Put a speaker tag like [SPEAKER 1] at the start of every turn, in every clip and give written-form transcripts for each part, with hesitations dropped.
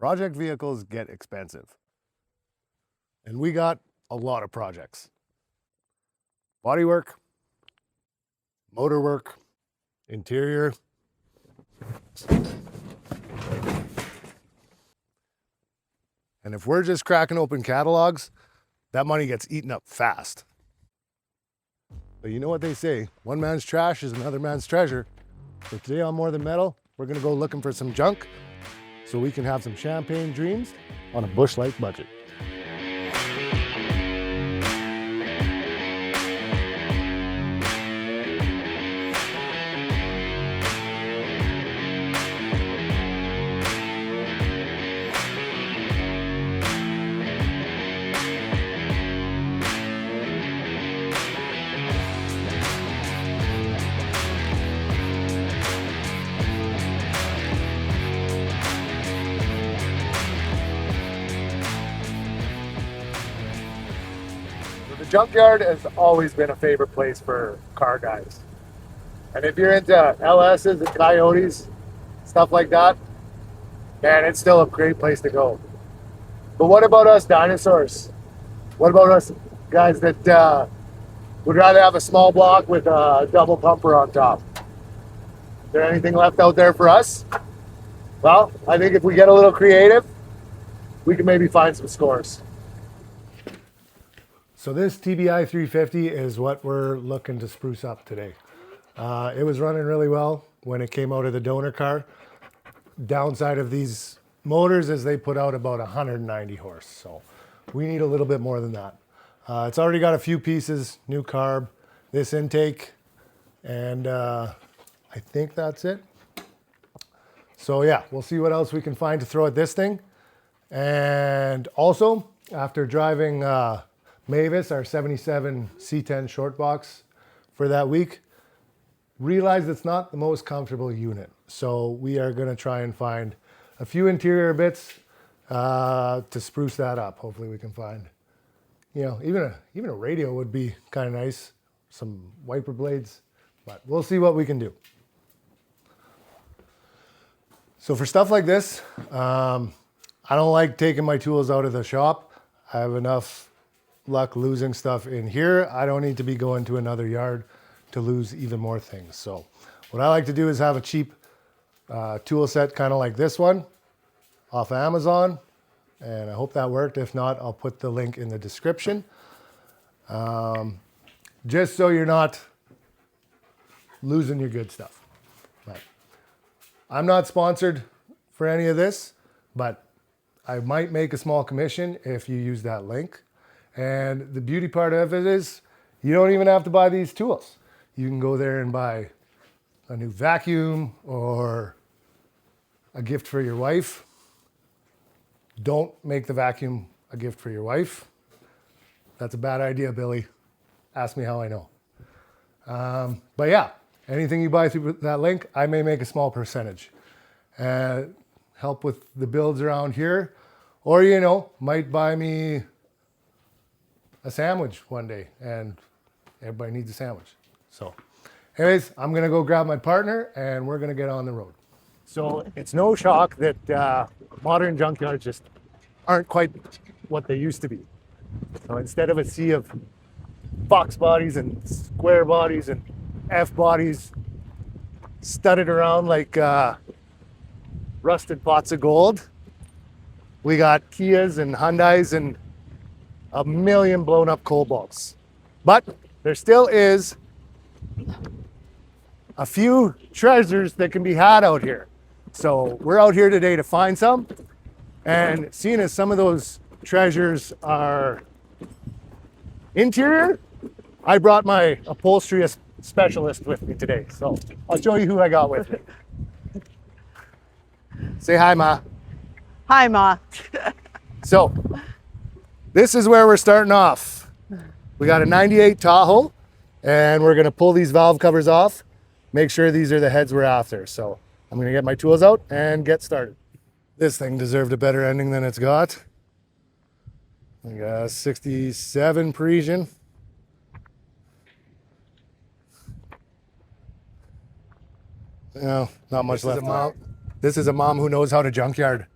[SPEAKER 1] Project vehicles get expensive. And we got a lot of projects. Bodywork, motor work, interior. And if we're just cracking open catalogs, that money gets eaten up fast. But you know what they say, one man's trash is another man's treasure. So today on More Than Metal, we're gonna go looking for some junk so we can have some champagne dreams on a Busch Light budget. The Junkyard has always been a favorite place for car guys. And if you're into LSs and Coyotes, stuff like that, man, it's still a great place to go. But what about us dinosaurs? What about us guys that would rather have a small block with a double pumper on top? Is there anything left out there for us? Well, I think if we get a little creative, we can maybe find some scores. So this TBI 350 is what we're looking to spruce up today. It was running really well when it came out of the donor car. Downside of these motors is they put out about 190 horse. So we need a little bit more than that. It's already got a few pieces, new carb, this intake, and I think that's it. So yeah, we'll see what else we can find to throw at this thing. And also, after driving Mavis, our 77 C10 short box for that week, realized it's not the most comfortable unit. So we are gonna try and find a few interior bits to spruce that up. Hopefully we can find, you know, even a radio would be kind of nice, some wiper blades, but we'll see what we can do. So for stuff like this, I don't like taking my tools out of the shop. I have enough luck losing stuff in here. I don't need to be going to another yard to lose even more things. So what I like to do is have a cheap tool set kind of like this one off of Amazon, and I hope that worked. If not, I'll put the link in the description. Just so you're not losing your good stuff. But I'm not sponsored for any of this, but I might make a small commission if you use that link. And the beauty part of it is you don't even have to buy these tools. You can go there and buy a new vacuum or a gift for your wife. Don't make the vacuum a gift for your wife. That's a bad idea, Billy. Ask me how I know. But yeah, anything you buy through that link, I may make a small percentage. Help with the builds around here. Or, you know, might buy me a sandwich one day, and everybody needs a sandwich. So anyways, I'm gonna go grab my partner and we're gonna get on the road. So it's no shock that modern junkyards just aren't quite what they used to be. So instead of a sea of box bodies and square bodies and F bodies studded around like rusted pots of gold, we got Kias and Hyundais and a million blown up Cobalts. But there still is a few treasures that can be had out here. So we're out here today to find some. And seeing as some of those treasures are interior, I brought my upholstery specialist with me today. So I'll show you who I got with me. Say hi, Ma.
[SPEAKER 2] Hi, Ma.
[SPEAKER 1] So this is where we're starting off. We got a 98 Tahoe, and we're gonna pull these valve covers off, make sure these are the heads we're after. So I'm gonna get my tools out and get started. This thing deserved a better ending than it's got. We got a 67 Parisian. No, not much left. This is a mom who knows how to junkyard.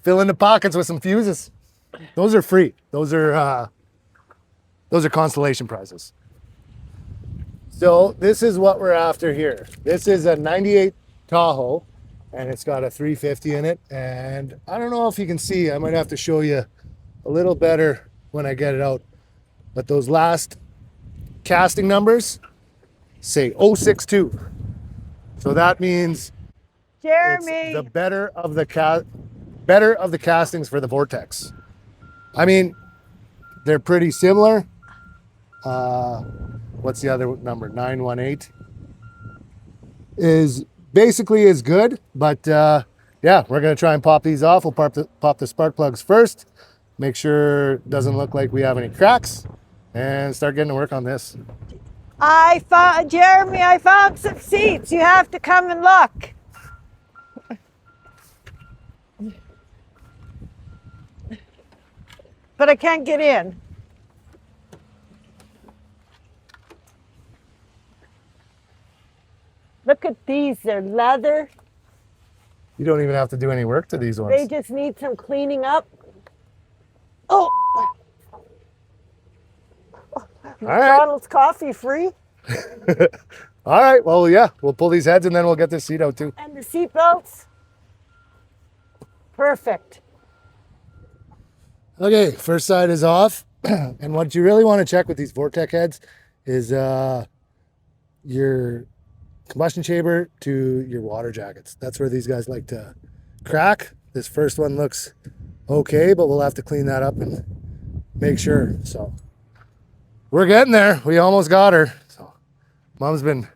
[SPEAKER 1] fill in the pockets with some fuses. Those are free. Those are consolation prizes. So this is what we're after here. This is a 98 Tahoe, and it's got a 350 in it. And I don't know if you can see, I might have to show you a little better when I get it out. But those last casting numbers say 062. So that means
[SPEAKER 2] Jeremy,
[SPEAKER 1] it's the better of the castings for the Vortex. I mean, they're pretty similar. What's the other number? 918 is basically as good, but yeah, we're gonna try and pop these off. We'll pop the spark plugs first, make sure it doesn't look like we have any cracks, and start getting to work on this.
[SPEAKER 2] Jeremy, I found some seats. You have to come and look. But I can't get in. Look at these, they're leather.
[SPEAKER 1] You don't even have to do any work to these ones.
[SPEAKER 2] They just need some cleaning up. Oh! McDonald's coffee free.
[SPEAKER 1] All right, well, yeah, we'll pull these heads and then we'll get this seat out too.
[SPEAKER 2] And the seat belts. Perfect.
[SPEAKER 1] Okay, first side is off. And what you really want to check with these Vortex heads is your combustion chamber to your water jackets. That's where these guys like to crack. This first one looks okay, but we'll have to clean that up and make sure. So we're getting there. We almost got her. So Mom's been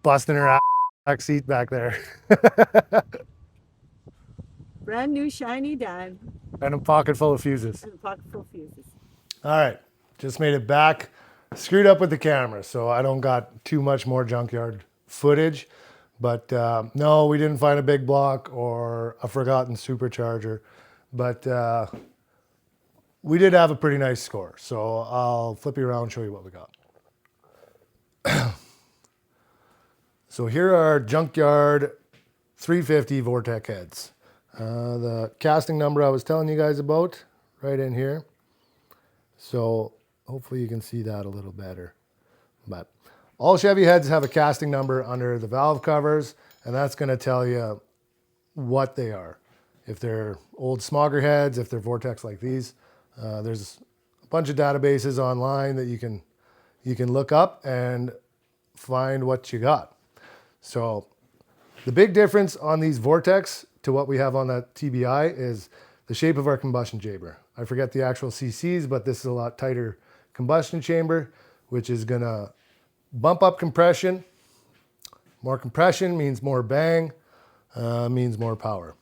[SPEAKER 1] busting her back seat back there.
[SPEAKER 2] Brand new shiny dime.
[SPEAKER 1] And a pocket full of fuses.
[SPEAKER 2] And a pocket full of fuses.
[SPEAKER 1] All right, just made it back. Screwed up with the camera, so I don't got too much more junkyard footage. But no, we didn't find a big block or a forgotten supercharger. But we did have a pretty nice score. So I'll flip you around and show you what we got. So here are Junkyard 350 Vortex heads. The casting number I was telling you guys about, right in here. So hopefully you can see that a little better. But all Chevy heads have a casting number under the valve covers, and that's going to tell you what they are. If they're old smogger heads, if they're Vortex like these, there's a bunch of databases online that you can look up and find what you got. So the big difference on these Vortex to what we have on that TBI is the shape of our combustion chamber. I forget the actual CCs, but this is a lot tighter combustion chamber, which is gonna bump up compression. More compression means more bang, means more power.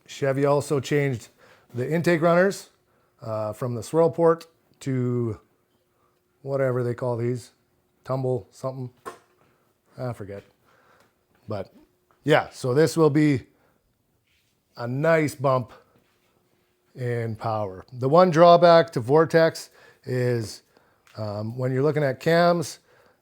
[SPEAKER 1] Chevy also changed the intake runners from the swirl port to whatever they call these, tumble something, I forget. But yeah, so this will be a nice bump in power. The one drawback to Vortex is when you're looking at cams,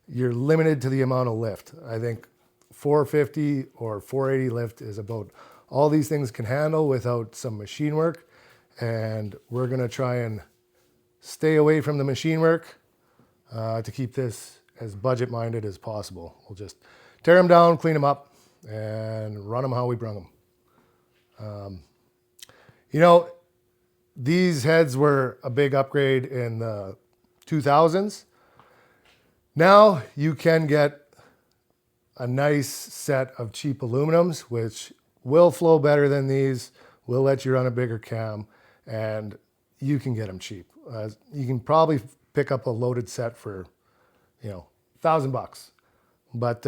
[SPEAKER 1] you're limited to the amount of lift. I think 450 or 480 lift is about all these things can handle without some machine work. And we're gonna try and stay away from the machine work to keep this as budget-minded as possible. We'll just tear them down, clean them up, and run them how we brung them. You know, these heads were a big upgrade in the 2000s. Now you can get a nice set of cheap aluminums, which will flow better than these, will let you run a bigger cam, and you can get them cheap. You can probably pick up a loaded set for, you know, $1,000. But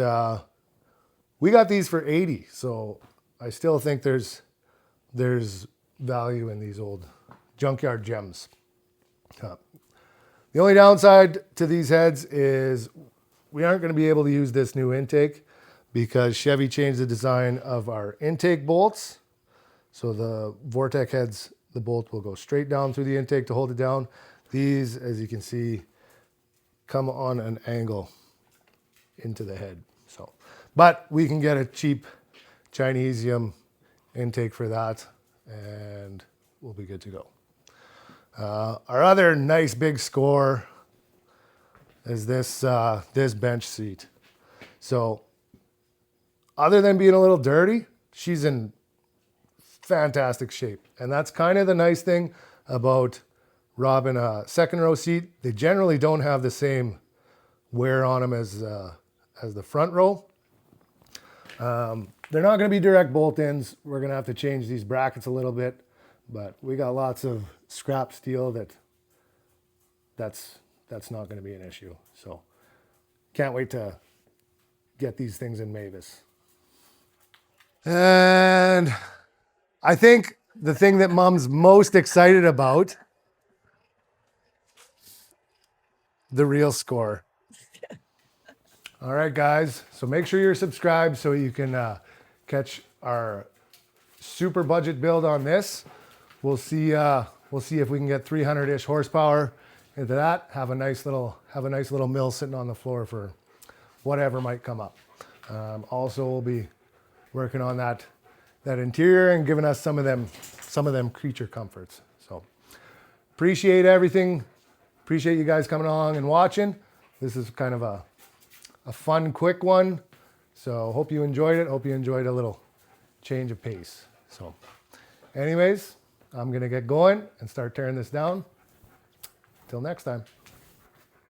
[SPEAKER 1] we got these for 80, so I still think there's value in these old junkyard gems. The only downside to these heads is we aren't going to be able to use this new intake because Chevy changed the design of our intake bolts. So the Vortex heads, the bolt will go straight down through the intake to hold it down. These, as you can see, come on an angle into the head. But we can get a cheap Chinesium intake for that, and we'll be good to go. Our other nice big score is this bench seat. So other than being a little dirty, she's in fantastic shape. And that's kind of the nice thing about robbing a second row seat. They generally don't have the same wear on them as the front row. They're not going to be direct bolt-ins. We're going to have to change these brackets a little bit, but we got lots of scrap steel that's not going to be an issue. So can't wait to get these things in Mavis. And I think the thing that Mom's most excited about, the real score. All right, guys. So make sure you're subscribed so you can catch our super budget build on this. We'll see if we can get 300-ish horsepower into that. Have a nice little mill sitting on the floor for whatever might come up. Also, we'll be working on that interior and giving us some of them creature comforts. So appreciate everything. Appreciate you guys coming along and watching. This is kind of a fun, quick one. So hope you enjoyed it. Hope you enjoyed a little change of pace. So anyways, I'm going to get going and start tearing this down. Till next time.